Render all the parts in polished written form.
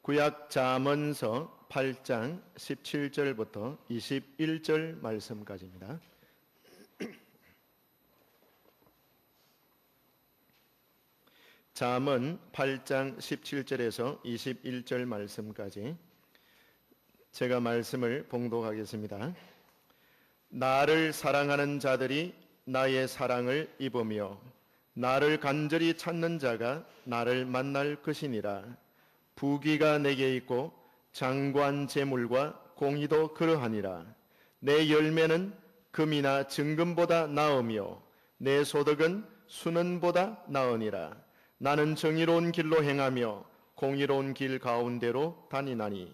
구약 잠언서 8장 17절부터 21절 말씀까지입니다. 잠언 8장 17절에서 21절 말씀까지 제가 말씀을 봉독하겠습니다. 나를 사랑하는 자들이 나의 사랑을 입으며 나를 간절히 찾는 자가 나를 만날 것이니라. 부귀가 내게 있고 장관 재물과 공의도 그러하니라. 내 열매는 금이나 증금보다 나으며 내 소득은 수는보다 나으니라. 나는 정의로운 길로 행하며 공의로운 길 가운데로 다니나니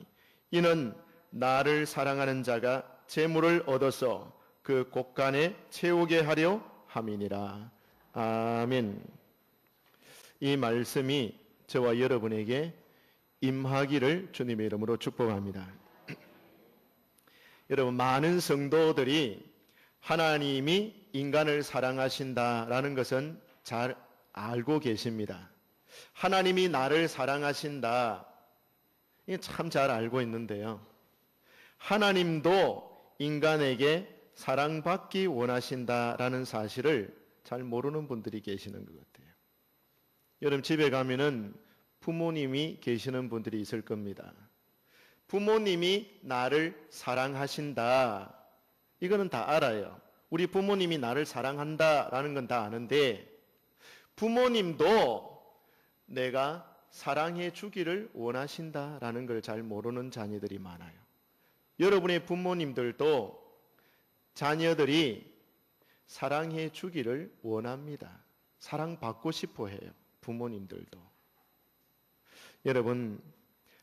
이는 나를 사랑하는 자가 재물을 얻어서 그 곳간에 채우게 하려 함이니라. 아멘. 이 말씀이 저와 여러분에게 임하기를 주님의 이름으로 축복합니다. 여러분, 많은 성도들이 하나님이 인간을 사랑하신다라는 것은 잘 알고 계십니다. 하나님이 나를 사랑하신다, 이게 참 잘 알고 있는데요. 하나님도 인간에게 사랑받기 원하신다라는 사실을 잘 모르는 분들이 계시는 것 같아요. 여러분, 집에 가면은 부모님이 계시는 분들이 있을 겁니다. 부모님이 나를 사랑하신다, 이거는 다 알아요. 우리 부모님이 나를 사랑한다라는 건 다 아는데 부모님도 내가 사랑해 주기를 원하신다라는 걸 잘 모르는 자녀들이 많아요. 여러분의 부모님들도 자녀들이 사랑해 주기를 원합니다. 사랑받고 싶어 해요. 부모님들도. 여러분,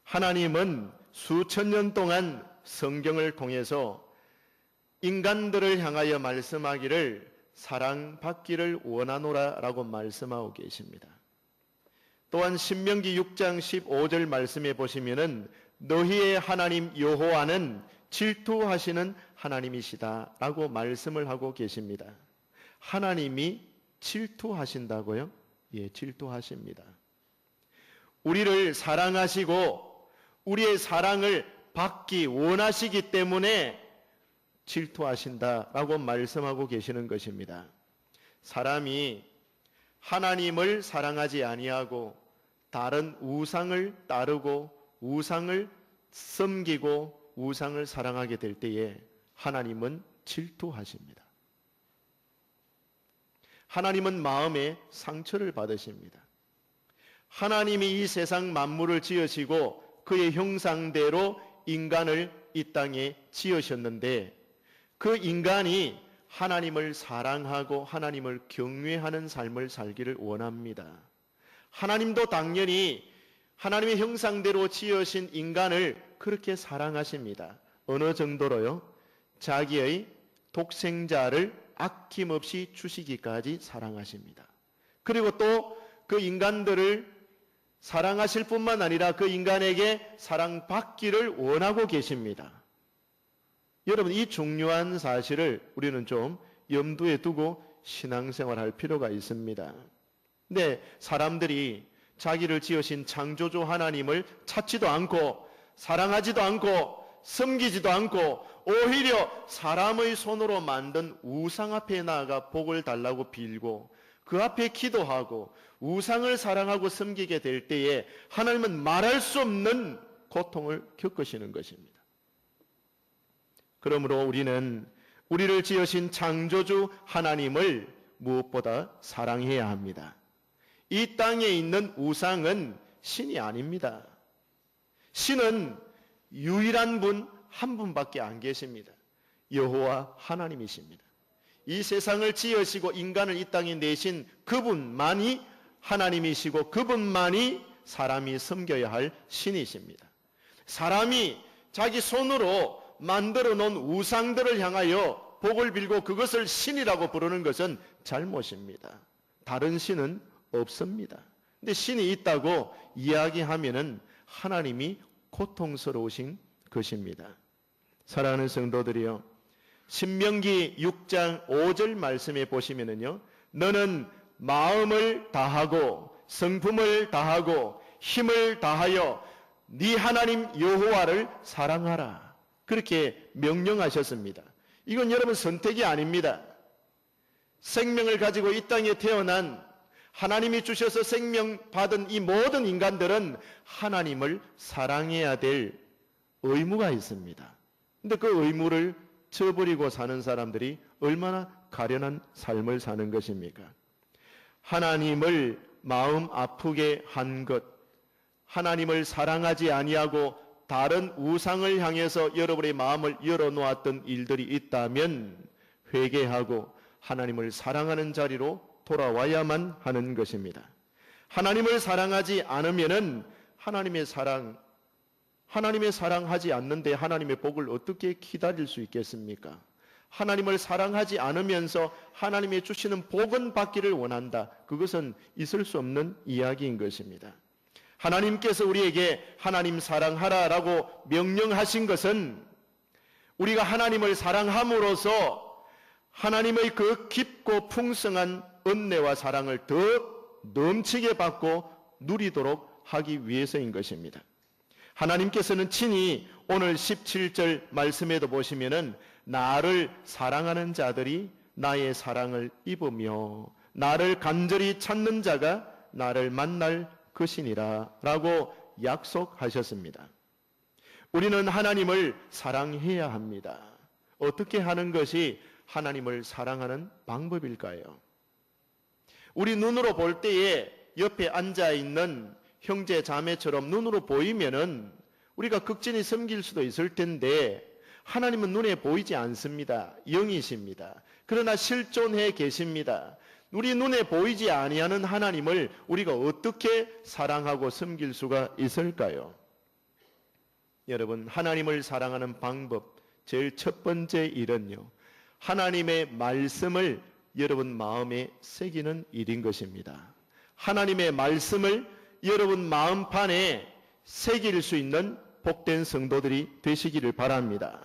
하나님은 수천 년 동안 성경을 통해서 인간들을 향하여 말씀하기를 사랑받기를 원하노라 라고 말씀하고 계십니다. 또한 신명기 6장 15절 말씀에 보시면은 너희의 하나님 여호와는 질투하시는 하나님이시다 라고 말씀을 하고 계십니다. 하나님이 질투하신다고요? 예, 질투하십니다. 우리를 사랑하시고 우리의 사랑을 받기 원하시기 때문에 질투하신다라고 말씀하고 계시는 것입니다. 사람이 하나님을 사랑하지 아니하고 다른 우상을 따르고 우상을 섬기고 우상을 사랑하게 될 때에 하나님은 질투하십니다. 하나님은 마음에 상처를 받으십니다. 하나님이 이 세상 만물을 지으시고 그의 형상대로 인간을 이 땅에 지으셨는데 그 인간이 하나님을 사랑하고 하나님을 경외하는 삶을 살기를 원합니다. 하나님도 당연히 하나님의 형상대로 지으신 인간을 그렇게 사랑하십니다. 어느 정도로요? 자기의 독생자를 아낌없이 주시기까지 사랑하십니다. 그리고 또 그 인간들을 사랑하실 뿐만 아니라 그 인간에게 사랑받기를 원하고 계십니다. 여러분, 이 중요한 사실을 우리는 좀 염두에 두고 신앙생활할 필요가 있습니다. 근데 사람들이 자기를 지으신 창조주 하나님을 찾지도 않고 사랑하지도 않고 섬기지도 않고 오히려 사람의 손으로 만든 우상 앞에 나아가 복을 달라고 빌고 그 앞에 기도하고 우상을 사랑하고 섬기게 될 때에 하나님은 말할 수 없는 고통을 겪으시는 것입니다. 그러므로 우리는 우리를 지으신 창조주 하나님을 무엇보다 사랑해야 합니다. 이 땅에 있는 우상은 신이 아닙니다. 신은 유일한 분, 한 분밖에 안 계십니다. 여호와 하나님이십니다. 이 세상을 지으시고 인간을 이 땅에 내신 그분만이 하나님이시고 그분만이 사람이 섬겨야 할 신이십니다. 사람이 자기 손으로 만들어 놓은 우상들을 향하여 복을 빌고 그것을 신이라고 부르는 것은 잘못입니다. 다른 신은 없습니다. 근데 신이 있다고 이야기하면은 하나님이 고통스러우신 것입니다. 사랑하는 성도들이요, 신명기 6장 5절 말씀에 보시면은요, 너는 마음을 다하고 성품을 다하고 힘을 다하여 네 하나님 여호와를 사랑하라. 그렇게 명령하셨습니다. 이건 여러분 선택이 아닙니다. 생명을 가지고 이 땅에 태어난 하나님이 주셔서 생명 받은 이 모든 인간들은 하나님을 사랑해야 될 의무가 있습니다. 근데 그 의무를 저버리고 사는 사람들이 얼마나 가련한 삶을 사는 것입니까? 하나님을 마음 아프게 한 것, 하나님을 사랑하지 아니하고 다른 우상을 향해서 여러분의 마음을 열어놓았던 일들이 있다면 회개하고 하나님을 사랑하는 자리로 돌아와야만 하는 것입니다. 하나님을 사랑하지 않으면은 하나님의 사랑하지 않는데 하나님의 복을 어떻게 기다릴 수 있겠습니까? 하나님을 사랑하지 않으면서 하나님의 주시는 복은 받기를 원한다. 그것은 있을 수 없는 이야기인 것입니다. 하나님께서 우리에게 하나님 사랑하라라고 명령하신 것은 우리가 하나님을 사랑함으로써 하나님의 그 깊고 풍성한 은혜와 사랑을 더 넘치게 받고 누리도록 하기 위해서인 것입니다. 하나님께서는 친히 오늘 17절 말씀에도 보시면은 나를 사랑하는 자들이 나의 사랑을 입으며 나를 간절히 찾는 자가 나를 만날 것이니라 라고 약속하셨습니다. 우리는 하나님을 사랑해야 합니다. 어떻게 하는 것이 하나님을 사랑하는 방법일까요? 우리 눈으로 볼 때에 옆에 앉아있는 형제 자매처럼 눈으로 보이면은 우리가 극진히 섬길 수도 있을 텐데 하나님은 눈에 보이지 않습니다. 영이십니다. 그러나 실존해 계십니다. 우리 눈에 보이지 아니하는 하나님을 우리가 어떻게 사랑하고 섬길 수가 있을까요? 여러분, 하나님을 사랑하는 방법 제일 첫 번째 일은요, 하나님의 말씀을 여러분 마음에 새기는 일인 것입니다. 하나님의 말씀을 여러분 마음판에 새길 수 있는 복된 성도들이 되시기를 바랍니다.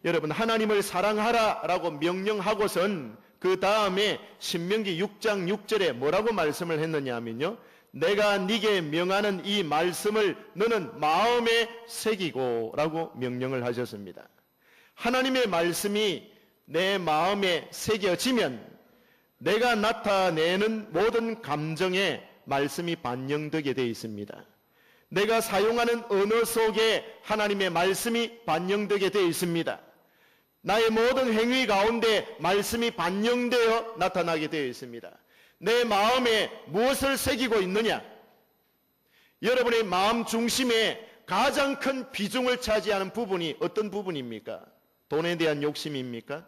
여러분, 하나님을 사랑하라라고 명령하고선 그 다음에 신명기 6장 6절에 뭐라고 말씀을 했느냐 하면요, 내가 네게 명하는 이 말씀을 너는 마음에 새기고 라고 명령을 하셨습니다. 하나님의 말씀이 내 마음에 새겨지면 내가 나타내는 모든 감정에 말씀이 반영되게 되어 있습니다. 내가 사용하는 언어 속에 하나님의 말씀이 반영되게 되어 있습니다. 나의 모든 행위 가운데 말씀이 반영되어 나타나게 되어 있습니다. 내 마음에 무엇을 새기고 있느냐? 여러분의 마음 중심에 가장 큰 비중을 차지하는 부분이 어떤 부분입니까? 돈에 대한 욕심입니까?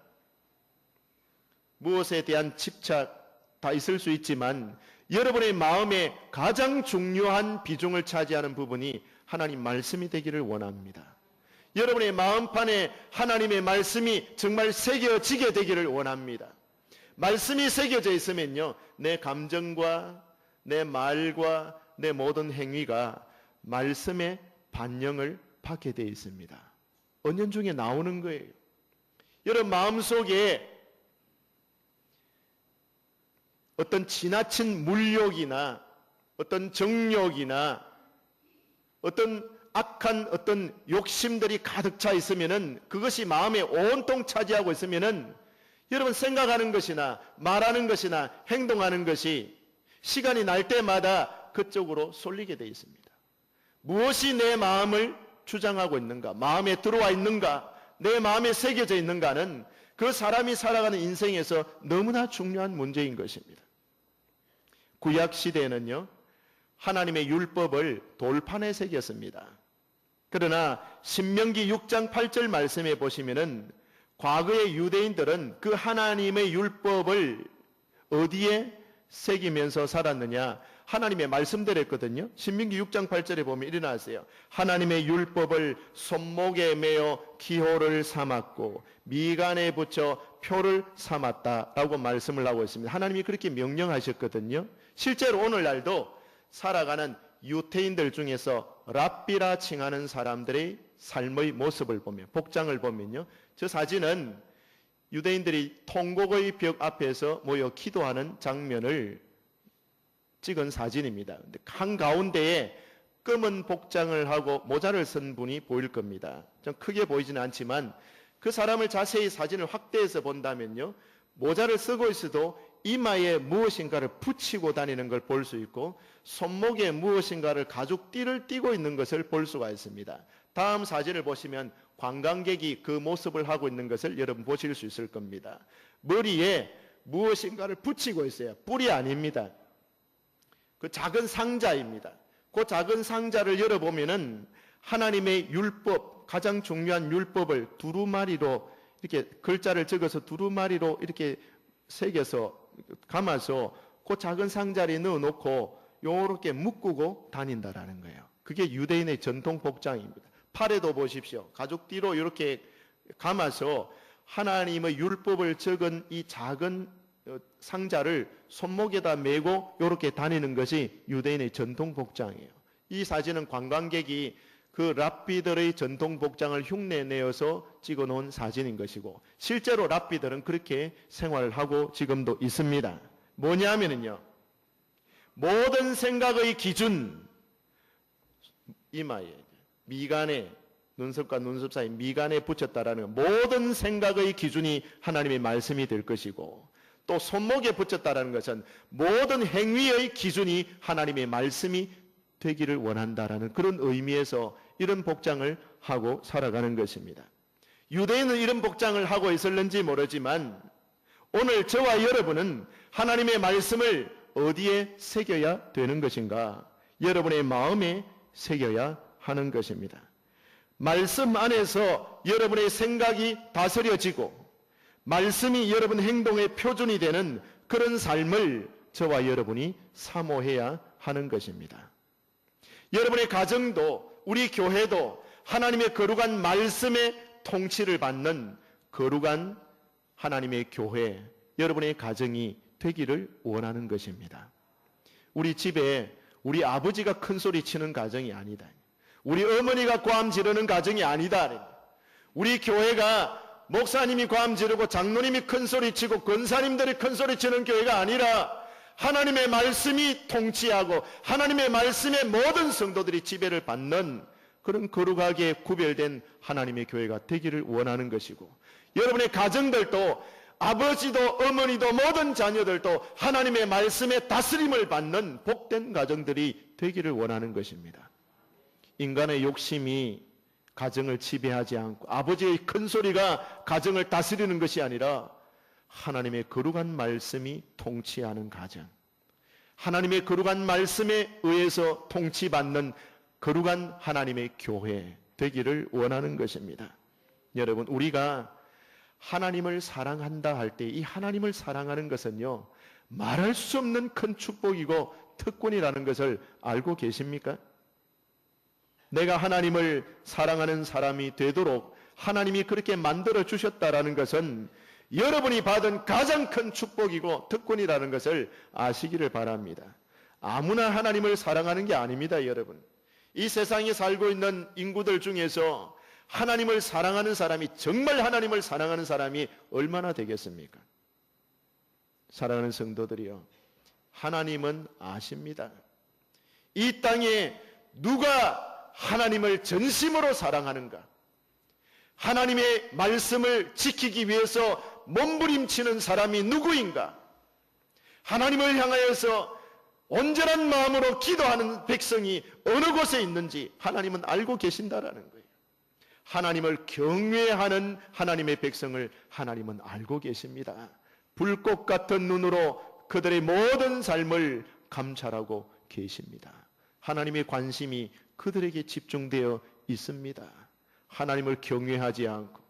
무엇에 대한 집착 다 있을 수 있지만 여러분의 마음에 가장 중요한 비중을 차지하는 부분이 하나님 말씀이 되기를 원합니다. 여러분의 마음판에 하나님의 말씀이 정말 새겨지게 되기를 원합니다. 말씀이 새겨져 있으면요, 내 감정과 내 말과 내 모든 행위가 말씀의 반영을 받게 되어 있습니다. 은연중에 나오는 거예요. 여러분 마음속에 어떤 지나친 물욕이나 어떤 정욕이나 어떤 악한 어떤 욕심들이 가득 차 있으면은, 그것이 마음에 온통 차지하고 있으면은 여러분 생각하는 것이나 말하는 것이나 행동하는 것이 시간이 날 때마다 그쪽으로 쏠리게 되어 있습니다. 무엇이 내 마음을 주장하고 있는가, 마음에 들어와 있는가, 내 마음에 새겨져 있는가는 그 사람이 살아가는 인생에서 너무나 중요한 문제인 것입니다. 구약 시대에는요, 하나님의 율법을 돌판에 새겼습니다. 그러나 신명기 6장 8절 말씀에 보시면은 과거의 유대인들은 그 하나님의 율법을 어디에 새기면서 살았느냐? 하나님의 말씀대로 했거든요. 신명기 6장 8절에 보면 일어나세요. 하나님의 율법을 손목에 매어 기호를 삼았고 미간에 붙여 표를 삼았다라고 말씀을 하고 있습니다. 하나님이 그렇게 명령하셨거든요. 실제로 오늘날도 살아가는 유태인들 중에서 랍비라 칭하는 사람들의 삶의 모습을 보면, 복장을 보면요, 저 사진은 유대인들이 통곡의 벽 앞에서 모여 기도하는 장면을 찍은 사진입니다. 근데 한가운데에 검은 복장을 하고 모자를 쓴 분이 보일 겁니다. 좀 크게 보이지는 않지만 그 사람을 자세히 사진을 확대해서 본다면요, 모자를 쓰고 있어도 이마에 무엇인가를 붙이고 다니는 걸 볼 수 있고 손목에 무엇인가를 가죽띠를 띠고 있는 것을 볼 수가 있습니다. 다음 사진을 보시면 관광객이 그 모습을 하고 있는 것을 여러분 보실 수 있을 겁니다. 머리에 무엇인가를 붙이고 있어요. 뿔이 아닙니다. 그 작은 상자입니다. 그 작은 상자를 열어보면은 하나님의 율법, 가장 중요한 율법을 두루마리로 이렇게 글자를 적어서 두루마리로 이렇게 새겨서 감아서 그 작은 상자에 넣어놓고 요렇게 묶고 다닌다라는 거예요. 그게 유대인의 전통 복장입니다. 팔에도 보십시오. 가죽띠로 이렇게 감아서 하나님의 율법을 적은 이 작은 상자를 손목에다 메고 이렇게 다니는 것이 유대인의 전통 복장이에요. 이 사진은 관광객이 그 랍비들의 전통 복장을 흉내내어서 찍어놓은 사진인 것이고 실제로 랍비들은 그렇게 생활을 하고 지금도 있습니다. 뭐냐면요, 모든 생각의 기준, 이마에, 미간에, 눈썹과 눈썹 사이 미간에 붙였다라는 모든 생각의 기준이 하나님의 말씀이 될 것이고 또 손목에 붙였다라는 것은 모든 행위의 기준이 하나님의 말씀이 되기를 원한다라는 그런 의미에서 이런 복장을 하고 살아가는 것입니다. 유대인은 이런 복장을 하고 있었는지 모르지만 오늘 저와 여러분은 하나님의 말씀을 어디에 새겨야 되는 것인가? 여러분의 마음에 새겨야 하는 것입니다. 말씀 안에서 여러분의 생각이 다스려지고 말씀이 여러분 행동의 표준이 되는 그런 삶을 저와 여러분이 사모해야 하는 것입니다. 여러분의 가정도 우리 교회도 하나님의 거룩한 말씀의 통치를 받는 거룩한 하나님의 교회, 여러분의 가정이 되기를 원하는 것입니다. 우리 집에 우리 아버지가 큰 소리 치는 가정이 아니다. 우리 어머니가 고함 지르는 가정이 아니다. 우리 교회가 목사님이 고함 지르고 장로님이 큰 소리 치고 권사님들이 큰 소리 치는 교회가 아니라 하나님의 말씀이 통치하고 하나님의 말씀에 모든 성도들이 지배를 받는 그런 거룩하게 구별된 하나님의 교회가 되기를 원하는 것이고 여러분의 가정들도 아버지도 어머니도 모든 자녀들도 하나님의 말씀에 다스림을 받는 복된 가정들이 되기를 원하는 것입니다. 인간의 욕심이 가정을 지배하지 않고 아버지의 큰 소리가 가정을 다스리는 것이 아니라 하나님의 거룩한 말씀이 통치하는 가정, 하나님의 거룩한 말씀에 의해서 통치받는 거룩한 하나님의 교회 되기를 원하는 것입니다. 여러분, 우리가 하나님을 사랑한다 할 때 이 하나님을 사랑하는 것은요, 말할 수 없는 큰 축복이고 특권이라는 것을 알고 계십니까? 내가 하나님을 사랑하는 사람이 되도록 하나님이 그렇게 만들어 주셨다라는 것은 여러분이 받은 가장 큰 축복이고 특권이라는 것을 아시기를 바랍니다. 아무나 하나님을 사랑하는 게 아닙니다, 여러분. 이 세상에 살고 있는 인구들 중에서 하나님을 사랑하는 사람이, 정말 하나님을 사랑하는 사람이 얼마나 되겠습니까? 사랑하는 성도들이요, 하나님은 아십니다. 이 땅에 누가 하나님을 전심으로 사랑하는가? 하나님의 말씀을 지키기 위해서 몸부림치는 사람이 누구인가? 하나님을 향하여서 온전한 마음으로 기도하는 백성이 어느 곳에 있는지 하나님은 알고 계신다라는 거예요. 하나님을 경외하는 하나님의 백성을 하나님은 알고 계십니다. 불꽃 같은 눈으로 그들의 모든 삶을 감찰하고 계십니다. 하나님의 관심이 그들에게 집중되어 있습니다. 하나님을 경외하지 않고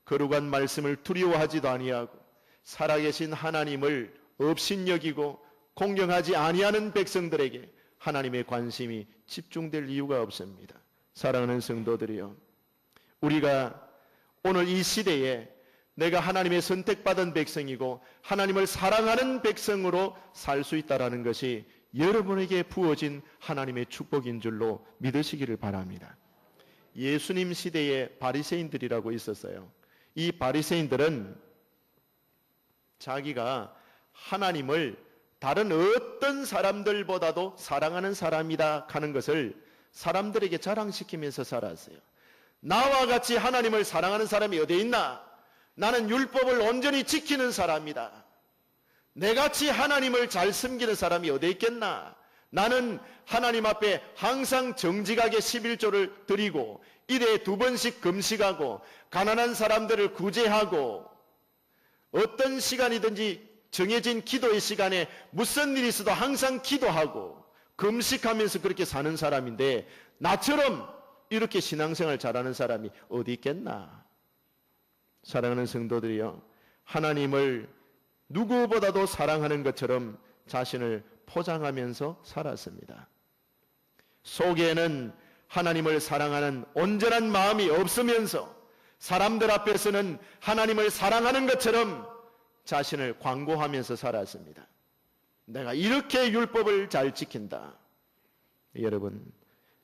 거룩한 말씀을 두려워하지도 아니하고 살아계신 하나님을 업신여기고 공경하지 아니하는 백성들에게 하나님의 관심이 집중될 이유가 없습니다. 사랑하는 성도들이요, 우리가 오늘 이 시대에 내가 하나님의 선택받은 백성이고 하나님을 사랑하는 백성으로 살 수 있다는 것이 여러분에게 부어진 하나님의 축복인 줄로 믿으시기를 바랍니다. 예수님 시대에 바리새인들이라고 있었어요. 이 바리새인들은 자기가 하나님을 다른 어떤 사람들보다도 사랑하는 사람이다 하는 것을 사람들에게 자랑시키면서 살았어요. 나와 같이 하나님을 사랑하는 사람이 어디 있나? 나는 율법을 온전히 지키는 사람이다. 내같이 하나님을 잘 섬기는 사람이 어디 있겠나? 나는 하나님 앞에 항상 정직하게 11조를 드리고 일에 2번씩 금식하고 가난한 사람들을 구제하고 어떤 시간이든지 정해진 기도의 시간에 무슨 일이 있어도 항상 기도하고 금식하면서 그렇게 사는 사람인데 나처럼 이렇게 신앙생활 잘하는 사람이 어디 있겠나? 사랑하는 성도들이요, 하나님을 누구보다도 사랑하는 것처럼 자신을 포장하면서 살았습니다. 속에는 하나님을 사랑하는 온전한 마음이 없으면서 사람들 앞에서는 하나님을 사랑하는 것처럼 자신을 광고하면서 살았습니다. 내가 이렇게 율법을 잘 지킨다. 여러분,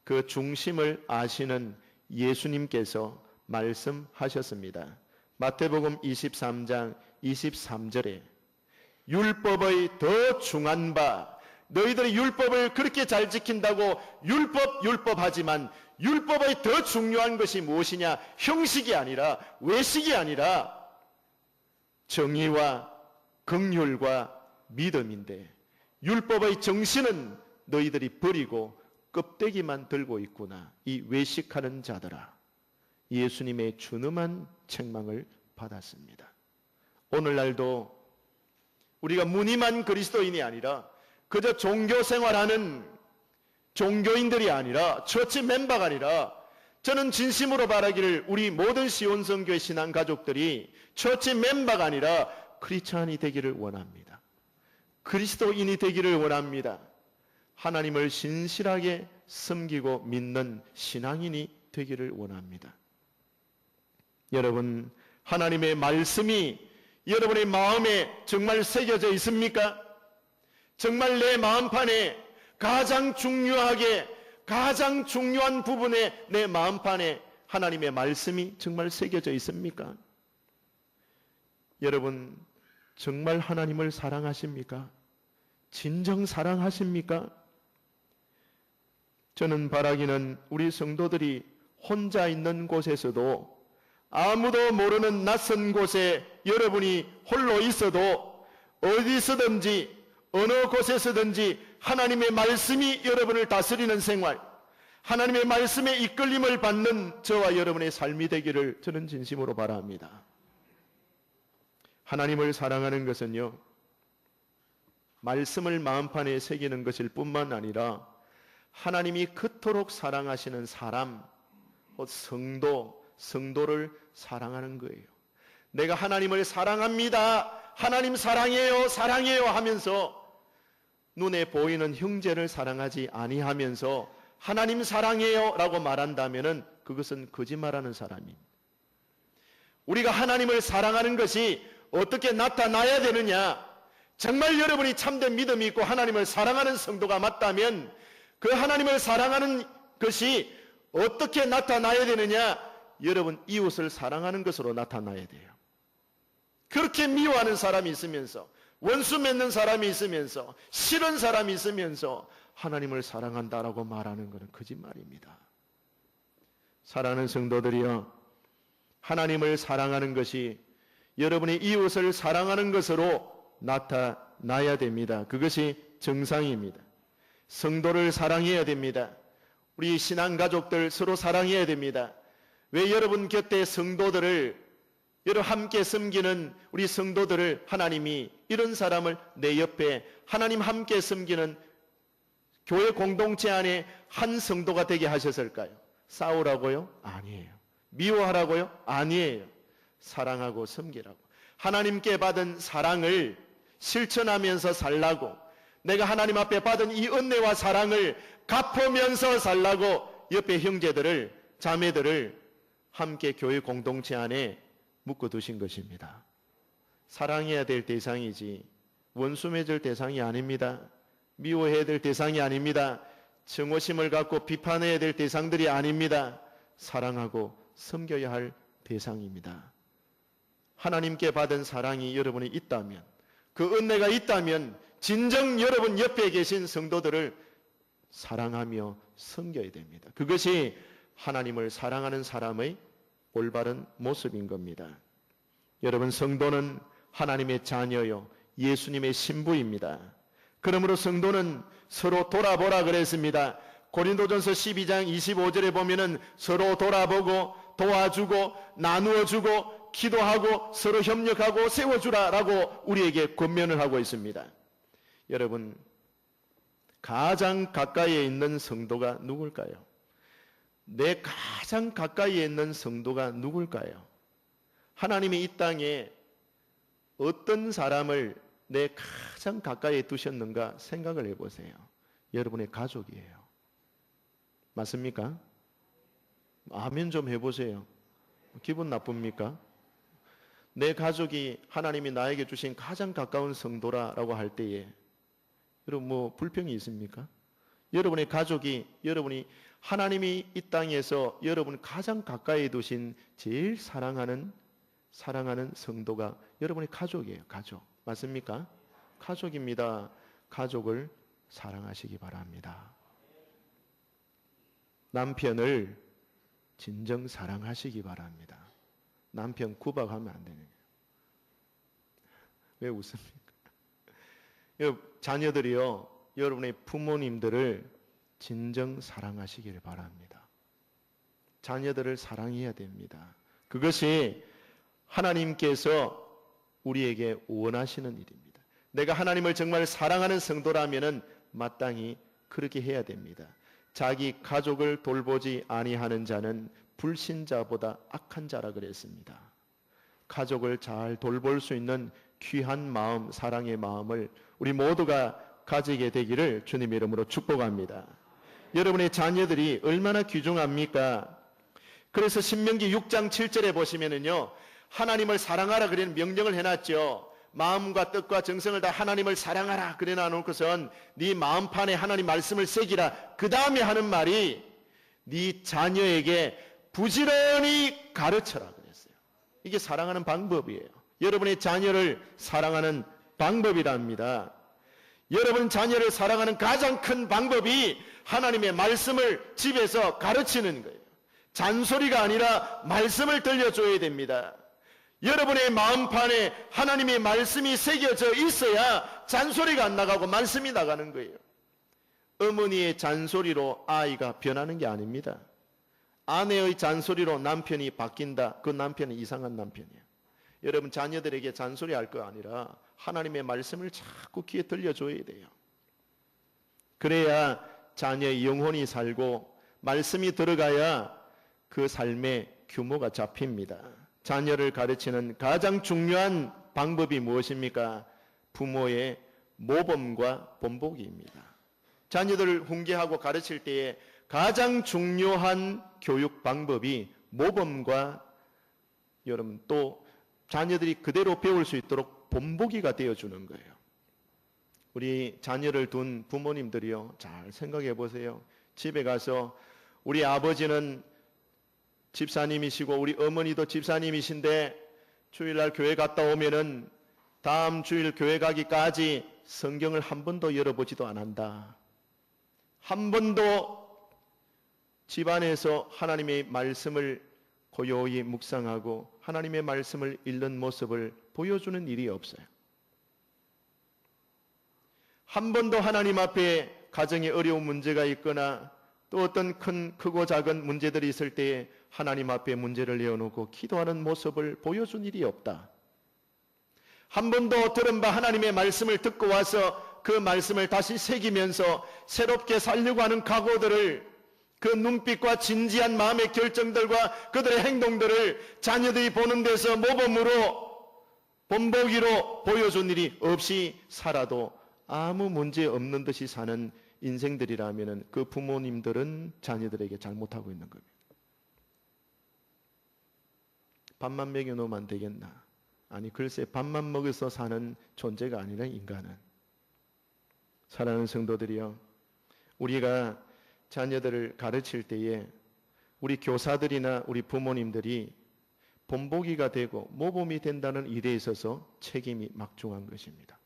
그 중심을 아시는 예수님께서 말씀하셨습니다. 마태복음 23장 23절에 율법의 더 중한 바, 너희들이 율법을 그렇게 잘 지킨다고 율법 하지만 율법의 더 중요한 것이 무엇이냐? 형식이 아니라 외식이 아니라 정의와 긍휼과 믿음인데 율법의 정신은 너희들이 버리고 껍데기만 들고 있구나. 이 외식하는 자들아. 예수님의 준엄한 책망을 받았습니다. 오늘날도 우리가 무늬만 그리스도인이 아니라 그저 종교 생활하는 종교인들이 아니라 처치 멤버가 아니라 저는 진심으로 바라기를 우리 모든 시온성교회 신앙 가족들이 처치 멤버가 아니라 크리스찬이 되기를 원합니다. 그리스도인이 되기를 원합니다. 하나님을 신실하게 섬기고 믿는 신앙인이 되기를 원합니다. 여러분, 하나님의 말씀이 여러분의 마음에 정말 새겨져 있습니까? 정말 내 마음판에 가장 중요한 부분에 내 마음판에 하나님의 말씀이 정말 새겨져 있습니까? 여러분, 정말 하나님을 사랑하십니까? 진정 사랑하십니까? 저는 바라기는 우리 성도들이 혼자 있는 곳에서도 아무도 모르는 낯선 곳에 여러분이 홀로 있어도 어디서든지 어느 곳에서든지 하나님의 말씀이 여러분을 다스리는 생활, 하나님의 말씀에 이끌림을 받는 저와 여러분의 삶이 되기를 저는 진심으로 바랍니다. 하나님을 사랑하는 것은요, 말씀을 마음판에 새기는 것일 뿐만 아니라 하나님이 그토록 사랑하시는 사람, 성도를 사랑하는 거예요. 내가 하나님을 사랑합니다. 하나님 사랑해요 하면서 눈에 보이는 형제를 사랑하지 아니하면서 하나님 사랑해요 라고 말한다면 그것은 거짓말하는 사람입니다. 우리가 하나님을 사랑하는 것이 어떻게 나타나야 되느냐? 정말 여러분이 참된 믿음이 있고 하나님을 사랑하는 성도가 맞다면 그 하나님을 사랑하는 것이 어떻게 나타나야 되느냐? 여러분, 이웃을 사랑하는 것으로 나타나야 돼요. 그렇게 미워하는 사람이 있으면서, 원수 맺는 사람이 있으면서, 싫은 사람이 있으면서 하나님을 사랑한다라고 말하는 것은 거짓말입니다. 사랑하는 성도들이여, 하나님을 사랑하는 것이 여러분이 이웃을 사랑하는 것으로 나타나야 됩니다. 그것이 정상입니다. 성도를 사랑해야 됩니다. 우리 신앙가족들 서로 사랑해야 됩니다. 왜 여러분 곁에 성도들을, 여러분 함께 섬기는 우리 성도들을 하나님이 이런 사람을 내 옆에 하나님 함께 섬기는 교회 공동체 안에 한 성도가 되게 하셨을까요? 싸우라고요? 아니에요. 미워하라고요? 아니에요. 사랑하고 섬기라고. 하나님께 받은 사랑을 실천하면서 살라고, 내가 하나님 앞에 받은 이 은혜와 사랑을 갚으면서 살라고 옆에 형제들을, 자매들을 함께 교회 공동체 안에 묶어두신 것입니다. 사랑해야 될 대상이지 원수 맺을 대상이 아닙니다. 미워해야 될 대상이 아닙니다. 정오심을 갖고 비판해야 될 대상들이 아닙니다. 사랑하고 섬겨야 할 대상입니다. 하나님께 받은 사랑이 여러분이 있다면, 그 은혜가 있다면 진정 여러분 옆에 계신 성도들을 사랑하며 섬겨야 됩니다. 그것이 하나님을 사랑하는 사람의 올바른 모습인 겁니다. 여러분, 성도는 하나님의 자녀요, 예수님의 신부입니다. 그러므로 성도는 서로 돌아보라 그랬습니다. 고린도전서 12장 25절에 보면은 서로 돌아보고 도와주고 나누어주고 기도하고 서로 협력하고 세워주라라고 우리에게 권면을 하고 있습니다. 여러분, 가장 가까이에 있는 성도가 누굴까요? 내 가장 가까이에 있는 성도가 누굴까요? 하나님이 이 땅에 어떤 사람을 내 가장 가까이에 두셨는가 생각을 해보세요. 여러분의 가족이에요. 맞습니까? 아멘 좀 해보세요. 기분 나쁩니까? 내 가족이 하나님이 나에게 주신 가장 가까운 성도라고 할 때에 여러분 뭐 불평이 있습니까? 여러분의 가족이 여러분이 하나님이 이 땅에서 여러분 가장 가까이 두신 제일 사랑하는 성도가 여러분의 가족이에요. 가족. 맞습니까? 가족입니다. 가족을 사랑하시기 바랍니다. 남편을 진정 사랑하시기 바랍니다. 남편 구박하면 안 되는 거예요. 왜 웃습니까? 자녀들이요, 여러분의 부모님들을 진정 사랑하시기를 바랍니다. 자녀들을 사랑해야 됩니다. 그것이 하나님께서 우리에게 원하시는 일입니다. 내가 하나님을 정말 사랑하는 성도라면은 마땅히 그렇게 해야 됩니다. 자기 가족을 돌보지 아니하는 자는 불신자보다 악한 자라 그랬습니다. 가족을 잘 돌볼 수 있는 귀한 마음, 사랑의 마음을 우리 모두가 가지게 되기를 주님 이름으로 축복합니다. 여러분의 자녀들이 얼마나 귀중합니까? 그래서 신명기 6장 7절에 보시면은요, 하나님을 사랑하라 그런 명령을 해놨죠. 마음과 뜻과 정성을 다 하나님을 사랑하라 그래 놔놓고선 네 마음판에 하나님 말씀을 새기라. 그 다음에 하는 말이 네 자녀에게 부지런히 가르쳐라 그랬어요. 이게 사랑하는 방법이에요. 여러분의 자녀를 사랑하는 방법이랍니다. 여러분 자녀를 사랑하는 가장 큰 방법이 하나님의 말씀을 집에서 가르치는 거예요. 잔소리가 아니라 말씀을 들려줘야 됩니다. 여러분의 마음판에 하나님의 말씀이 새겨져 있어야 잔소리가 안 나가고 말씀이 나가는 거예요. 어머니의 잔소리로 아이가 변하는 게 아닙니다. 아내의 잔소리로 남편이 바뀐다. 그 남편은 이상한 남편이에요. 여러분 자녀들에게 잔소리할 거 아니라 하나님의 말씀을 자꾸 귀에 들려줘야 돼요. 그래야 자녀의 영혼이 살고 말씀이 들어가야 그 삶의 규모가 잡힙니다. 자녀를 가르치는 가장 중요한 방법이 무엇입니까? 부모의 모범과 본보기입니다. 자녀들을 훈계하고 가르칠 때에 가장 중요한 교육 방법이 모범과 여러분 또 자녀들이 그대로 배울 수 있도록 본보기가 되어주는 거예요. 우리 자녀를 둔 부모님들이요, 잘 생각해 보세요. 집에 가서 우리 아버지는 집사님이시고 우리 어머니도 집사님이신데 주일날 교회 갔다 오면은 다음 주일 교회 가기까지 성경을 한 번도 열어보지도 않는다. 한 번도 집안에서 하나님의 말씀을 고요히 묵상하고 하나님의 말씀을 읽는 모습을 보여주는 일이 없어요. 한 번도 하나님 앞에 가정에 어려운 문제가 있거나 또 어떤 크고 작은 문제들이 있을 때에 하나님 앞에 문제를 내어놓고 기도하는 모습을 보여준 일이 없다. 한 번도 들은 바 하나님의 말씀을 듣고 와서 그 말씀을 다시 새기면서 새롭게 살려고 하는 각오들을 그 눈빛과 진지한 마음의 결정들과 그들의 행동들을 자녀들이 보는 데서 모범으로 본보기로 보여준 일이 없이 살아도 아무 문제 없는 듯이 사는 인생들이라면 그 부모님들은 자녀들에게 잘못하고 있는 겁니다. 밥만 먹여놓으면 되겠나? 아니 글쎄 밥만 먹여서 사는 존재가 아니라 인간은. 사랑하는 성도들이요, 우리가 자녀들을 가르칠 때에 우리 교사들이나 우리 부모님들이 본보기가 되고 모범이 된다는 일에 있어서 책임이 막중한 것입니다.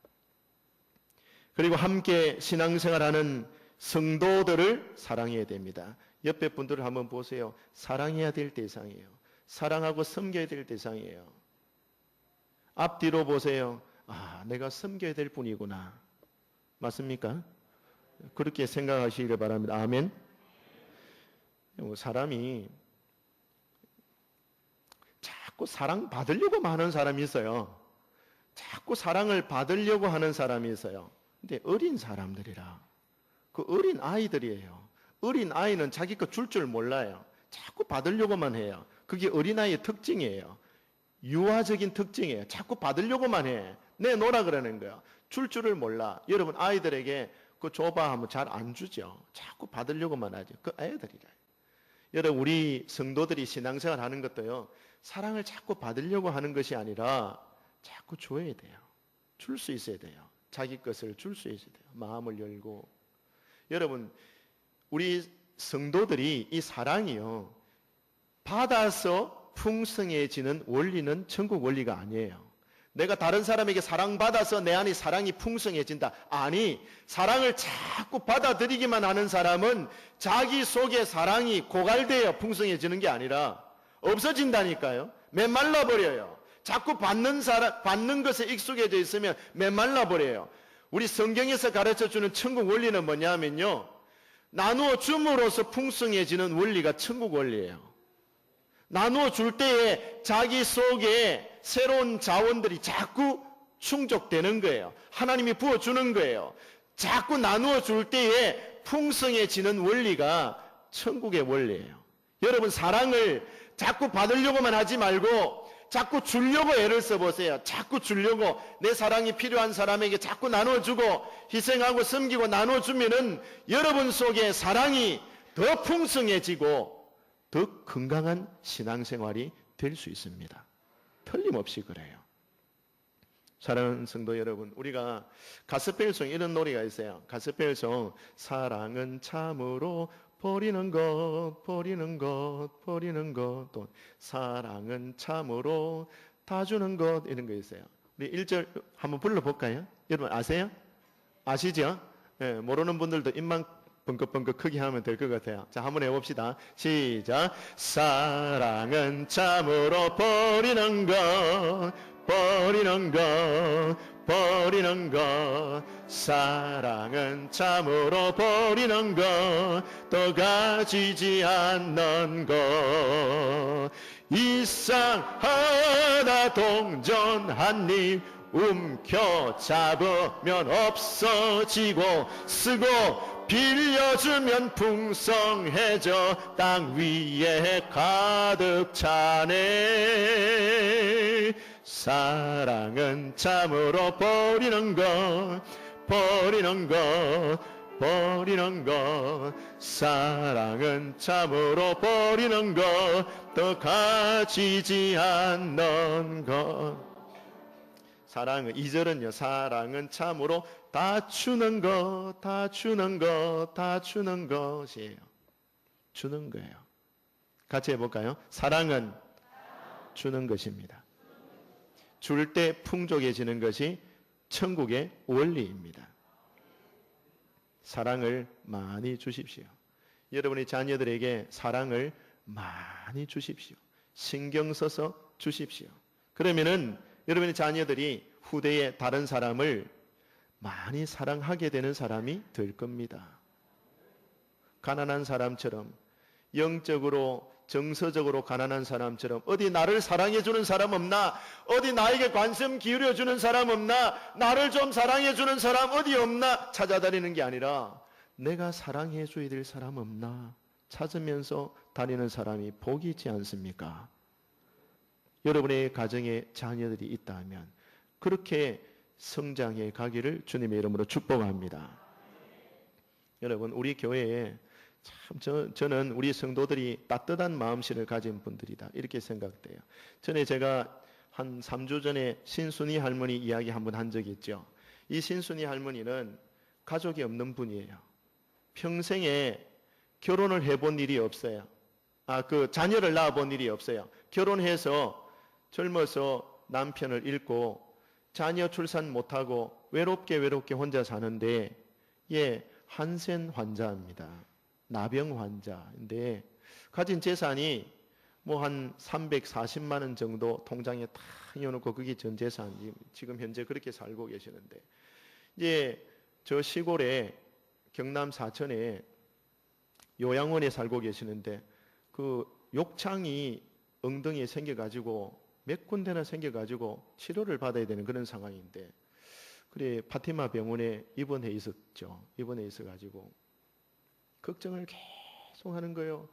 그리고 함께 신앙생활하는 성도들을 사랑해야 됩니다. 옆에 분들을 한번 보세요. 사랑해야 될 대상이에요. 사랑하고 섬겨야 될 대상이에요. 앞뒤로 보세요. 아, 내가 섬겨야 될 분이구나. 맞습니까? 그렇게 생각하시기를 바랍니다. 아멘. 사람이 자꾸 사랑받으려고 하는 사람이 있어요. 자꾸 사랑을 받으려고 하는 사람이 있어요. 근데 어린 사람들이라, 그 어린 아이들이에요. 어린 아이는 자기 거 줄 줄 몰라요. 자꾸 받으려고만 해요. 그게 어린아이의 특징이에요. 유아적인 특징이에요. 자꾸 받으려고만 해. 내놓으라 그러는 거예요. 줄 줄을 몰라. 여러분 아이들에게 그거 줘봐 하면 잘 안 주죠. 자꾸 받으려고만 하죠. 그 애들이라. 여러분 우리 성도들이 신앙생활 하는 것도요. 사랑을 자꾸 받으려고 하는 것이 아니라 자꾸 줘야 돼요. 줄 수 있어야 돼요. 자기 것을 줄 수 있어야 돼요. 마음을 열고. 여러분 우리 성도들이 이 사랑이요. 받아서 풍성해지는 원리는 천국 원리가 아니에요. 내가 다른 사람에게 사랑받아서 내 안에 사랑이 풍성해진다. 아니, 사랑을 자꾸 받아들이기만 하는 사람은 자기 속에 사랑이 고갈되어 풍성해지는 게 아니라 없어진다니까요. 메말라 버려요. 자꾸 받는 것에 익숙해져 있으면 메말라 버려요. 우리 성경에서 가르쳐주는 천국 원리는 뭐냐면요. 나누어 줌으로써 풍성해지는 원리가 천국 원리예요. 나누어 줄 때에 자기 속에 새로운 자원들이 자꾸 충족되는 거예요. 하나님이 부어주는 거예요. 자꾸 나누어 줄 때에 풍성해지는 원리가 천국의 원리예요. 여러분 사랑을 자꾸 받으려고만 하지 말고 자꾸 주려고 애를 써보세요. 자꾸 주려고 내 사랑이 필요한 사람에게 자꾸 나눠주고 희생하고 섬기고 나눠주면은 여러분 속에 사랑이 더 풍성해지고 더 건강한 신앙생활이 될 수 있습니다. 틀림없이 그래요. 사랑하는 성도 여러분, 우리가 가스펠송 이런 노래가 있어요. 가스펠송 사랑은 참으로 버리는 것 버리는 것 버리는 것, 또 사랑은 참으로 다 주는 것, 이런 거 있어요. 우리 1절 한번 불러볼까요? 여러분 아세요? 아시죠? 네, 모르는 분들도 입만 벙긋벙긋 크게 하면 될 것 같아요. 자, 한번 해봅시다. 시작. 사랑은 참으로 버리는 것 버리는 것 버리는 것, 사랑은 참으로 버리는 것, 또 가지지 않는 것, 이상하다 동전 한 입 움켜잡으면 없어지고, 쓰고 빌려주면 풍성해져 땅 위에 가득 차네. 사랑은 참으로 버리는 것 버리는 것 버리는 것, 사랑은 참으로 버리는 것, 또 가지지 않는 것. 사랑은 2절은요. 사랑은 참으로 다 주는 것, 다 주는 것, 다 주는 것이에요. 주는 거예요. 같이 해볼까요? 사랑은 주는 것입니다. 줄 때 풍족해지는 것이 천국의 원리입니다. 사랑을 많이 주십시오. 여러분의 자녀들에게 사랑을 많이 주십시오. 신경 써서 주십시오. 그러면은 여러분의 자녀들이 후대에 다른 사람을 많이 사랑하게 되는 사람이 될 겁니다. 가난한 사람처럼, 영적으로 정서적으로 가난한 사람처럼 어디 나를 사랑해주는 사람 없나? 어디 나에게 관심 기울여주는 사람 없나? 나를 좀 사랑해주는 사람 어디 없나? 찾아다니는 게 아니라 내가 사랑해줘야 될 사람 없나? 찾으면서 다니는 사람이 복이 있지 않습니까? 여러분의 가정에 자녀들이 있다면 그렇게 성장해 가기를 주님의 이름으로 축복합니다. 여러분, 우리 교회에 참 저는 우리 성도들이 따뜻한 마음씨를 가진 분들이다, 이렇게 생각돼요. 전에 제가 한 3주 전에 신순이 할머니 이야기 한번 한 적이 있죠. 이 신순이 할머니는 가족이 없는 분이에요. 평생에 결혼을 해본 일이 없어요. 자녀를 낳아본 일이 없어요. 결혼해서 젊어서 남편을 잃고 자녀 출산 못하고 외롭게 혼자 사는데, 한센 환자입니다. 나병 환자인데 가진 재산이 뭐 한 340만 원 정도 통장에 탁 넣어놓고 그게 전 재산, 지금 현재 그렇게 살고 계시는데, 이제 저 시골에 경남 사천에 요양원에 살고 계시는데 그 욕창이 엉덩이에 생겨가지고 몇 군데나 생겨가지고 치료를 받아야 되는 그런 상황인데, 그래 파티마 병원에 입원해 있었죠. 입원해 있어가지고 걱정을 계속 하는 거예요.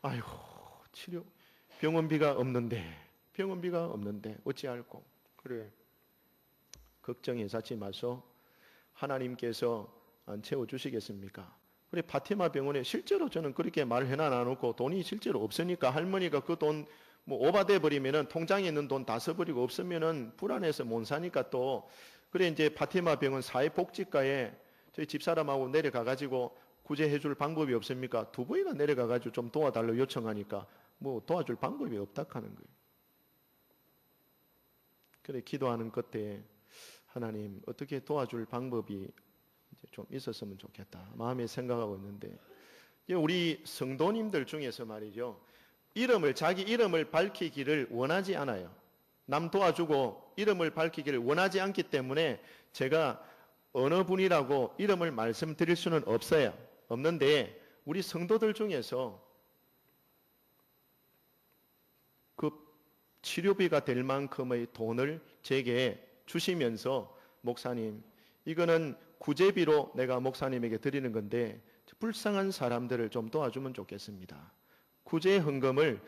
아이고, 치료 병원비가 없는데 어찌할꼬. 그래 걱정해 사지 마소. 하나님께서 안 채워주시겠습니까? 그래 파티마 병원에 실제로 저는 그렇게 말해놔놓고 돈이 실제로 없으니까 할머니가 그 돈 뭐 오바돼 버리면은 통장에 있는 돈 다 써버리고 없으면은 불안해서 못 사니까 또 그래 이제 파티마 병원 사회복지과에 저희 집사람하고 내려가가지고 구제해줄 방법이 없습니까? 두 번이나 내려가가지고 좀 도와달라고 요청하니까 뭐 도와줄 방법이 없다 하는 거예요. 그래 기도하는 끝에 하나님 어떻게 도와줄 방법이 이제 좀 있었으면 좋겠다 마음에 생각하고 있는데, 우리 성도님들 중에서 말이죠, 자기 이름을 밝히기를 원하지 않아요. 남 도와주고 이름을 밝히기를 원하지 않기 때문에 제가 어느 분이라고 이름을 말씀드릴 수는 없는데, 우리 성도들 중에서 그 치료비가 될 만큼의 돈을 제게 주시면서 목사님, 이거는 구제비로 내가 목사님에게 드리는 건데 불쌍한 사람들을 좀 도와주면 좋겠습니다. 구제 헌금을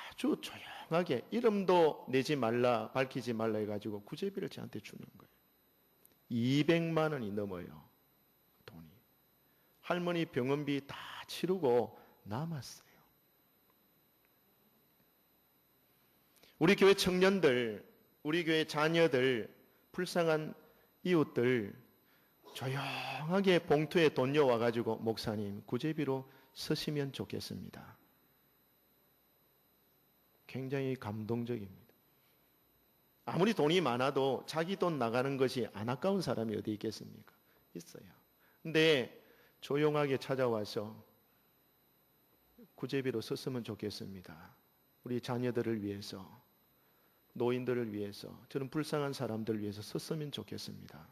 아주 조용하게 이름도 내지 말라, 밝히지 말라 해가지고 구제비를 저한테 주는 거예요. 200만 원이 넘어요, 돈이. 할머니 병원비 다 치르고 남았어요. 우리 교회 청년들, 우리 교회 자녀들, 불쌍한 이웃들 조용하게 봉투에 돈 넣어와가지고 목사님 구제비로 쓰시면 좋겠습니다. 굉장히 감동적입니다. 아무리 돈이 많아도 자기 돈 나가는 것이 안 아까운 사람이 어디 있겠습니까? 있어요. 근데 조용하게 찾아와서 구제비로 썼으면 좋겠습니다. 우리 자녀들을 위해서, 노인들을 위해서, 저는 불쌍한 사람들을 위해서 썼으면 좋겠습니다.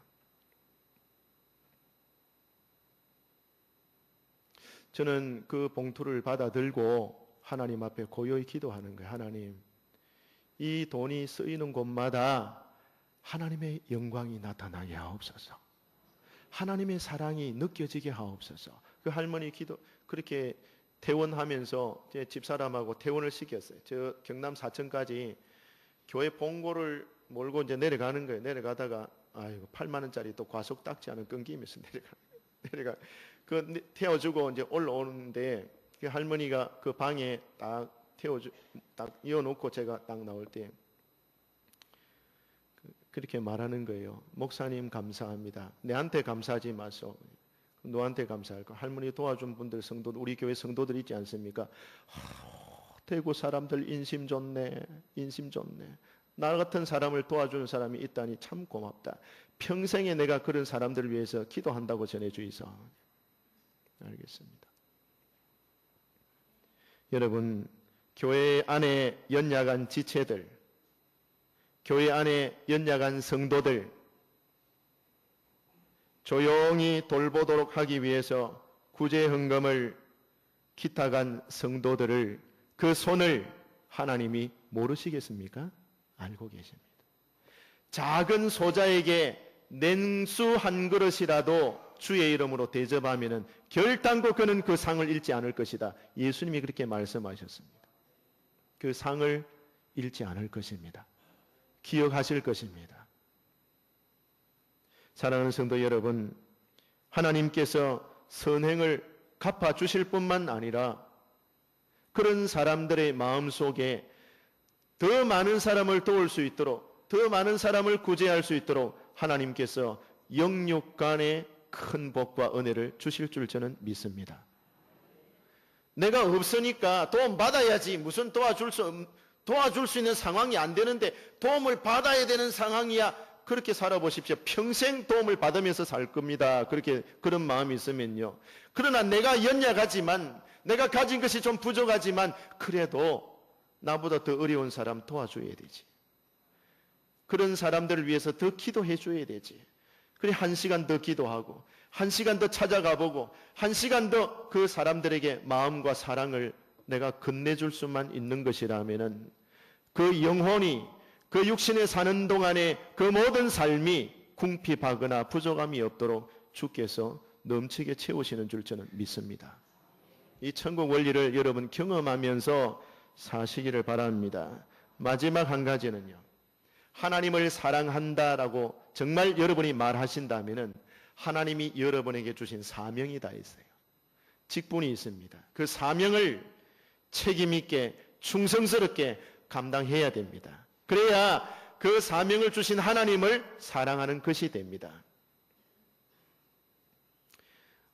저는 그 봉투를 받아 들고 하나님 앞에 고요히 기도하는 거예요. 하나님, 이 돈이 쓰이는 곳마다 하나님의 영광이 나타나게 하옵소서. 하나님의 사랑이 느껴지게 하옵소서. 그 할머니 그렇게 퇴원하면서 제 집사람하고 퇴원을 시켰어요. 저 경남 사천까지 교회 봉고를 몰고 이제 내려가는 거예요. 내려가다가 아이고 8만 원짜리 또 과속 딱지 않은 끊기면서 내려가. 그 태워주고 이제 올라오는데 그 할머니가 그 방에 딱 딱 이어놓고 제가 딱 나올 때 그렇게 말하는 거예요. 목사님 감사합니다. 내한테 감사하지 마소. 너한테 감사할 거. 할머니 도와준 분들 성도들, 우리 교회 성도들 있지 않습니까? 대구 사람들 인심 좋네. 나 같은 사람을 도와주는 사람이 있다니 참 고맙다. 평생에 내가 그런 사람들을 위해서 기도한다고 전해주이소. 알겠습니다. 여러분, 교회 안에 연약한 지체들, 교회 안에 연약한 성도들 조용히 돌보도록 하기 위해서 구제 헌금을 기탁한 성도들을, 그 손을 하나님이 모르시겠습니까? 알고 계십니다. 작은 소자에게 냉수 한 그릇이라도 주의 이름으로 대접하면은 결단코 그는 그 상을 잃지 않을 것이다. 예수님이 그렇게 말씀하셨습니다. 그 상을 잃지 않을 것입니다. 기억하실 것입니다. 사랑하는 성도 여러분, 하나님께서 선행을 갚아주실 뿐만 아니라 그런 사람들의 마음속에 더 많은 사람을 도울 수 있도록, 더 많은 사람을 구제할 수 있도록 하나님께서 영육간의 큰 복과 은혜를 주실 줄 저는 믿습니다. 내가 없으니까 도움 받아야지, 무슨 도와줄 수 있는 상황이 안 되는데 도움을 받아야 되는 상황이야 그렇게 살아보십시오. 평생 도움을 받으면서 살 겁니다. 그런 마음이 있으면요. 그러나 내가 연약하지만, 내가 가진 것이 좀 부족하지만 그래도 나보다 더 어려운 사람 도와줘야 되지. 그런 사람들을 위해서 더 기도해 줘야 되지. 그래 1시간 더 기도하고 1시간 더 찾아가보고 1시간 더 그 사람들에게 마음과 사랑을 내가 건네줄 수만 있는 것이라면은 그 영혼이 그 육신에 사는 동안에 그 모든 삶이 궁핍하거나 부족함이 없도록 주께서 넘치게 채우시는 줄 저는 믿습니다. 이 천국 원리를 여러분 경험하면서 사시기를 바랍니다. 마지막 한 가지는요. 하나님을 사랑한다라고 정말 여러분이 말하신다면은 하나님이 여러분에게 주신 사명이 다 있어요. 직분이 있습니다. 그 사명을 책임있게 충성스럽게 감당해야 됩니다. 그래야 그 사명을 주신 하나님을 사랑하는 것이 됩니다.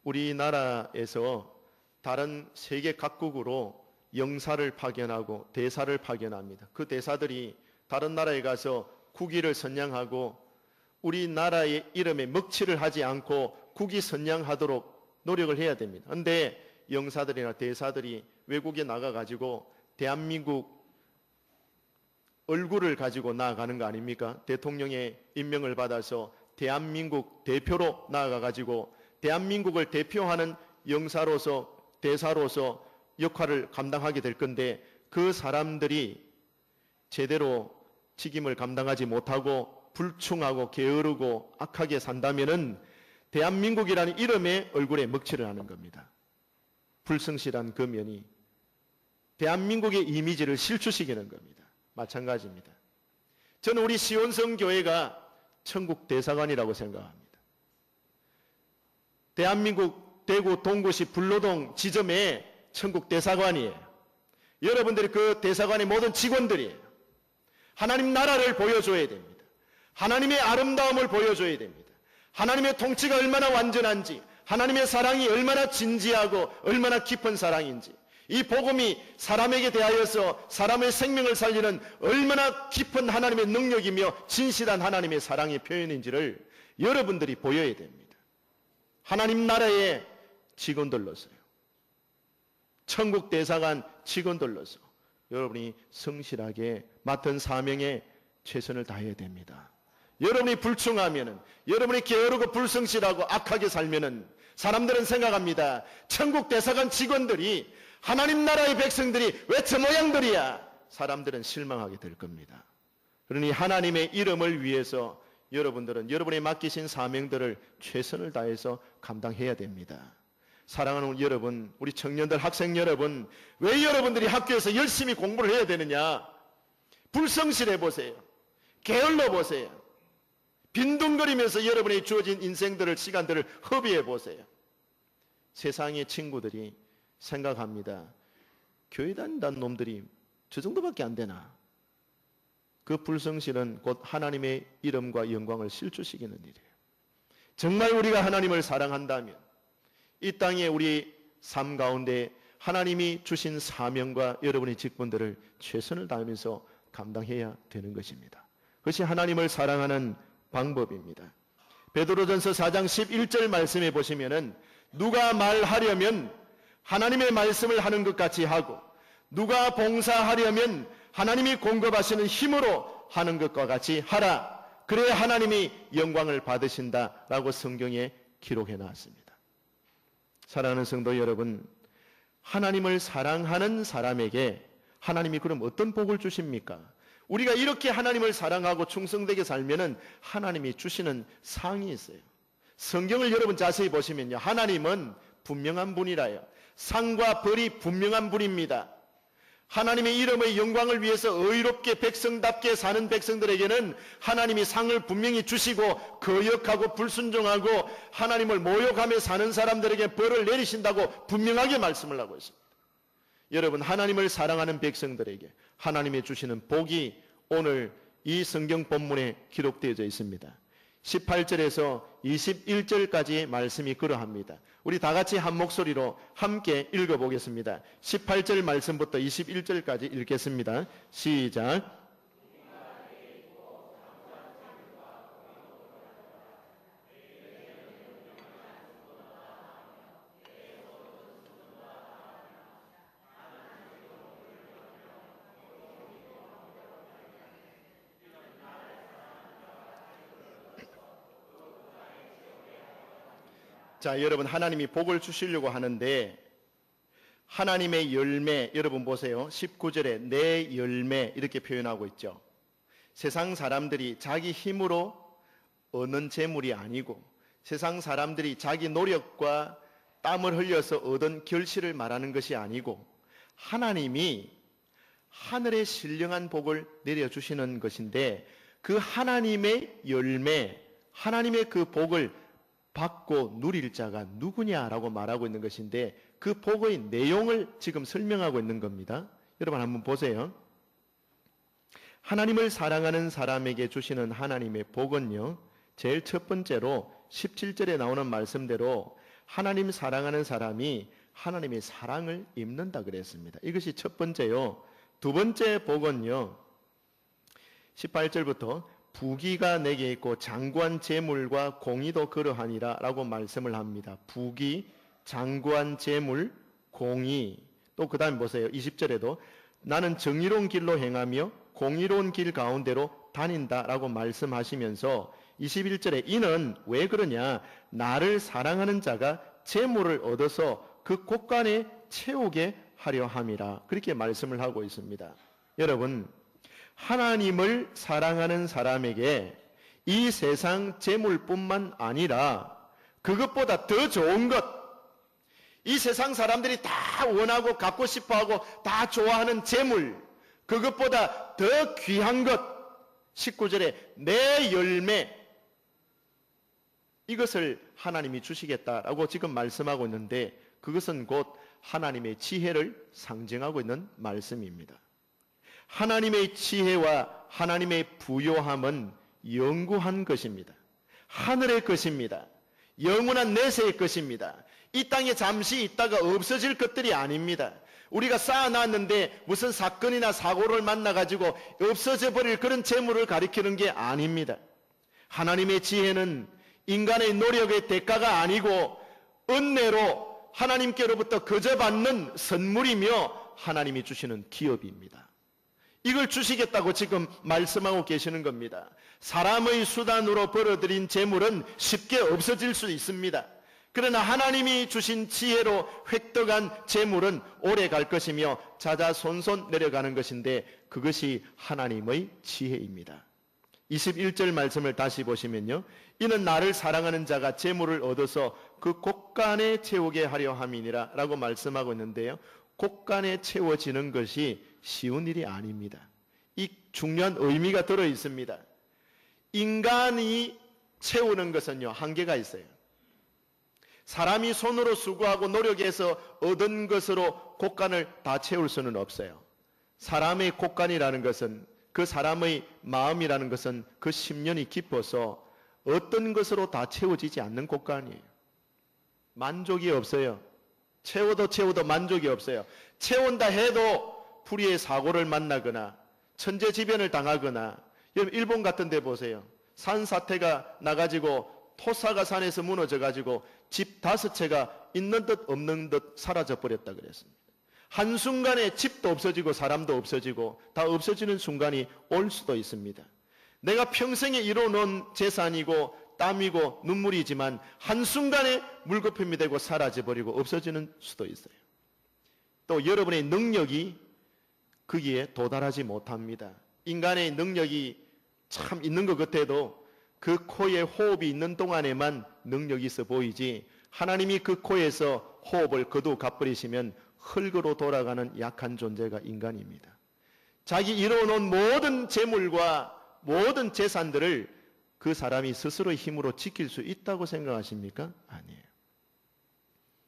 우리나라에서 다른 세계 각국으로 영사를 파견하고 대사를 파견합니다. 그 대사들이 다른 나라에 가서 국위를 선양하고 우리나라의 이름에 먹칠을 하지 않고 국위 선양하도록 노력을 해야 됩니다. 그런데 영사들이나 대사들이 외국에 나가가지고 대한민국 얼굴을 가지고 나아가는 거 아닙니까? 대통령의 임명을 받아서 대한민국 대표로 나아가가지고 대한민국을 대표하는 영사로서 대사로서 역할을 감당하게 될 건데 그 사람들이 제대로 책임을 감당하지 못하고 불충하고 게으르고 악하게 산다면은 대한민국이라는 이름의 얼굴에 먹칠을 하는 겁니다. 불성실한 그 면이 대한민국의 이미지를 실추시키는 겁니다. 마찬가지입니다. 저는 우리 시온성교회가 천국 대사관이라고 생각합니다. 대한민국 대구 동구시 불로동 지점에 천국 대사관이에요. 여러분들이 그 대사관의 모든 직원들이에요. 하나님 나라를 보여줘야 됩니다. 하나님의 아름다움을 보여줘야 됩니다. 하나님의 통치가 얼마나 완전한지, 하나님의 사랑이 얼마나 진지하고 얼마나 깊은 사랑인지, 이 복음이 사람에게 대하여서 사람의 생명을 살리는 얼마나 깊은 하나님의 능력이며 진실한 하나님의 사랑의 표현인지를 여러분들이 보여야 됩니다. 하나님 나라의 직원들로서요. 천국 대사관 직원들로서 여러분이 성실하게 맡은 사명에 최선을 다해야 됩니다. 여러분이 불충하면은, 여러분이 게으르고 불성실하고 악하게 살면은 사람들은 생각합니다. 천국 대사관 직원들이, 하나님 나라의 백성들이 왜 저 모양들이야? 사람들은 실망하게 될 겁니다. 그러니 하나님의 이름을 위해서 여러분들은 여러분이 맡기신 사명들을 최선을 다해서 감당해야 됩니다. 사랑하는 여러분, 우리 청년들, 학생 여러분, 왜 여러분들이 학교에서 열심히 공부를 해야 되느냐? 불성실해 보세요. 게을러 보세요. 빈둥거리면서 여러분이 주어진 인생들을, 시간들을 허비해 보세요. 세상의 친구들이 생각합니다. 교회 다닌다는 놈들이 저 정도밖에 안 되나? 그 불성실은 곧 하나님의 이름과 영광을 실추시키는 일이에요. 정말 우리가 하나님을 사랑한다면 이 땅에 우리 삶 가운데 하나님이 주신 사명과 여러분의 직분들을 최선을 다하면서 감당해야 되는 것입니다. 그것이 하나님을 사랑하는 방법입니다. 베드로전서 4장 11절 말씀에 보시면은 누가 말하려면 하나님의 말씀을 하는 것 같이 하고 누가 봉사하려면 하나님이 공급하시는 힘으로 하는 것과 같이 하라. 그래야 하나님이 영광을 받으신다라고 성경에 기록해 놨습니다. 사랑하는 성도 여러분, 하나님을 사랑하는 사람에게 하나님이 그럼 어떤 복을 주십니까? 우리가 이렇게 하나님을 사랑하고 충성되게 살면은 하나님이 주시는 상이 있어요. 성경을 여러분 자세히 보시면요, 하나님은 분명한 분이라요. 상과 벌이 분명한 분입니다. 하나님의 이름의 영광을 위해서 의롭게 백성답게 사는 백성들에게는 하나님이 상을 분명히 주시고, 거역하고 불순종하고 하나님을 모욕하며 사는 사람들에게 벌을 내리신다고 분명하게 말씀을 하고 있습니다. 여러분, 하나님을 사랑하는 백성들에게 하나님이 주시는 복이 오늘 이 성경 본문에 기록되어져 있습니다. 18절에서 21절까지 말씀이 그러합니다. 우리 다 같이 한 목소리로 함께 읽어보겠습니다. 18절 말씀부터 21절까지 읽겠습니다. 시작. 자, 여러분, 하나님이 복을 주시려고 하는데 하나님의 열매, 여러분 보세요. 19절에 내 열매 이렇게 표현하고 있죠. 세상 사람들이 자기 힘으로 얻는 재물이 아니고 세상 사람들이 자기 노력과 땀을 흘려서 얻은 결실을 말하는 것이 아니고 하나님이 하늘의 신령한 복을 내려주시는 것인데 그 하나님의 열매, 하나님의 그 복을 받고 누릴 자가 누구냐라고 말하고 있는 것인데 그 복의 내용을 지금 설명하고 있는 겁니다. 여러분 한번 보세요. 하나님을 사랑하는 사람에게 주시는 하나님의 복은요, 제일 첫 번째로 17절에 나오는 말씀대로 하나님 사랑하는 사람이 하나님의 사랑을 입는다 그랬습니다. 이것이 첫 번째요. 두 번째 복은요, 18절부터 부귀가 내게 있고 장구한 재물과 공의도 그러하니라 라고 말씀을 합니다. 부귀, 장구한 재물, 공의. 또 그 다음에 보세요. 20절에도 나는 정의로운 길로 행하며 공의로운 길 가운데로 다닌다 라고 말씀하시면서 21절에 이는 왜 그러냐, 나를 사랑하는 자가 재물을 얻어서 그 곳간에 채우게 하려 함이라, 그렇게 말씀을 하고 있습니다. 여러분, 하나님을 사랑하는 사람에게 이 세상 재물뿐만 아니라 그것보다 더 좋은 것, 이 세상 사람들이 다 원하고 갖고 싶어하고 다 좋아하는 재물, 그것보다 더 귀한 것, 19절에 내 열매, 이것을 하나님이 주시겠다라고 지금 말씀하고 있는데 그것은 곧 하나님의 지혜를 상징하고 있는 말씀입니다. 하나님의 지혜와 하나님의 부요함은 영구한 것입니다. 하늘의 것입니다. 영원한 내세의 것입니다. 이 땅에 잠시 있다가 없어질 것들이 아닙니다. 우리가 쌓아놨는데 무슨 사건이나 사고를 만나가지고 없어져 버릴 그런 재물을 가리키는 게 아닙니다. 하나님의 지혜는 인간의 노력의 대가가 아니고 은혜로 하나님께로부터 거저 받는 선물이며 하나님이 주시는 기업입니다. 이걸 주시겠다고 지금 말씀하고 계시는 겁니다. 사람의 수단으로 벌어들인 재물은 쉽게 없어질 수 있습니다. 그러나 하나님이 주신 지혜로 획득한 재물은 오래 갈 것이며 자자손손 내려가는 것인데 그것이 하나님의 지혜입니다. 21절 말씀을 다시 보시면요, 이는 나를 사랑하는 자가 재물을 얻어서 그 곳간에 채우게 하려 함이니라 라고 말씀하고 있는데요, 곳간에 채워지는 것이 쉬운 일이 아닙니다. 이 중요한 의미가 들어 있습니다. 인간이 채우는 것은요, 한계가 있어요. 사람이 손으로 수고하고 노력해서 얻은 것으로 곳간을 다 채울 수는 없어요. 사람의 곳간이라는 것은, 그 사람의 마음이라는 것은 그 심년이 깊어서 어떤 것으로 다 채워지지 않는 곳간이에요. 만족이 없어요. 채워도 만족이 없어요. 채운다 해도 불의의 사고를 만나거나 천재지변을 당하거나, 여러분 일본 같은 데 보세요. 산사태가 나가지고 토사가 산에서 무너져가지고 집 5채가 있는 듯 없는 듯 사라져 버렸다 그랬습니다. 한순간에 집도 없어지고 사람도 없어지고 다 없어지는 순간이 올 수도 있습니다. 내가 평생에 이뤄놓은 재산이고 땀이고 눈물이지만 한순간에 물거품이 되고 사라져버리고 없어지는 수도 있어요. 또 여러분의 능력이 거기에 도달하지 못합니다. 인간의 능력이 참 있는 것 같아도 그 코에 호흡이 있는 동안에만 능력이 있어 보이지, 하나님이 그 코에서 호흡을 거두 가버리시면 흙으로 돌아가는 약한 존재가 인간입니다. 자기 이뤄놓은 모든 재물과 모든 재산들을 그 사람이 스스로의 힘으로 지킬 수 있다고 생각하십니까? 아니에요.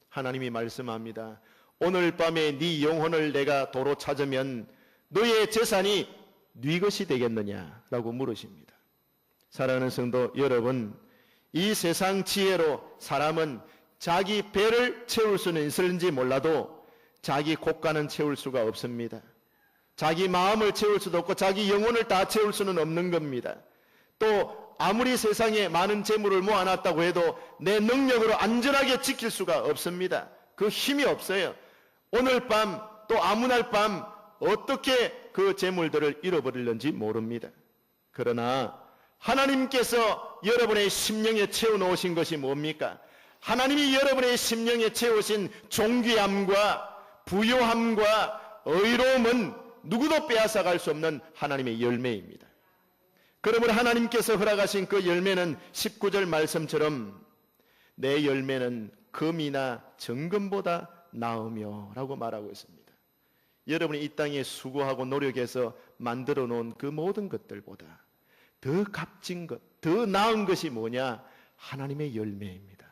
하나님이 말씀합니다. 오늘 밤에 네 영혼을 내가 도로 찾으면 너의 재산이 네 것이 되겠느냐라고 물으십니다. 사랑하는 성도 여러분, 이 세상 지혜로 사람은 자기 배를 채울 수는 있을지 몰라도 자기 곳간은 채울 수가 없습니다. 자기 마음을 채울 수도 없고 자기 영혼을 다 채울 수는 없는 겁니다. 또 아무리 세상에 많은 재물을 모아놨다고 해도 내 능력으로 안전하게 지킬 수가 없습니다. 그 힘이 없어요. 오늘 밤 또 아무 날 밤 어떻게 그 재물들을 잃어버릴는지 모릅니다. 그러나 하나님께서 여러분의 심령에 채워놓으신 것이 뭡니까? 하나님이 여러분의 심령에 채우신 존귀함과 부요함과 의로움은 누구도 빼앗아갈 수 없는 하나님의 열매입니다. 그러므로 하나님께서 허락하신 그 열매는 19절 말씀처럼 내 열매는 금이나 정금보다 나으며 라고 말하고 있습니다. 여러분이 이 땅에 수고하고 노력해서 만들어 놓은 그 모든 것들보다 더 값진 것, 더 나은 것이 뭐냐? 하나님의 열매입니다.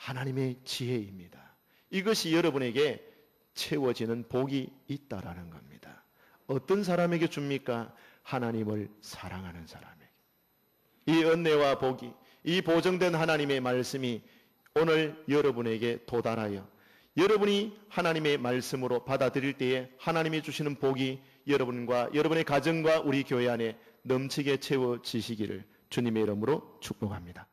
하나님의 지혜입니다. 이것이 여러분에게 채워지는 복이 있다라는 겁니다. 어떤 사람에게 줍니까? 하나님을 사랑하는 사람에게. 이 은혜와 복이, 이 보정된 하나님의 말씀이 오늘 여러분에게 도달하여 여러분이 하나님의 말씀으로 받아들일 때에 하나님이 주시는 복이 여러분과 여러분의 가정과 우리 교회 안에 넘치게 채워지시기를 주님의 이름으로 축복합니다.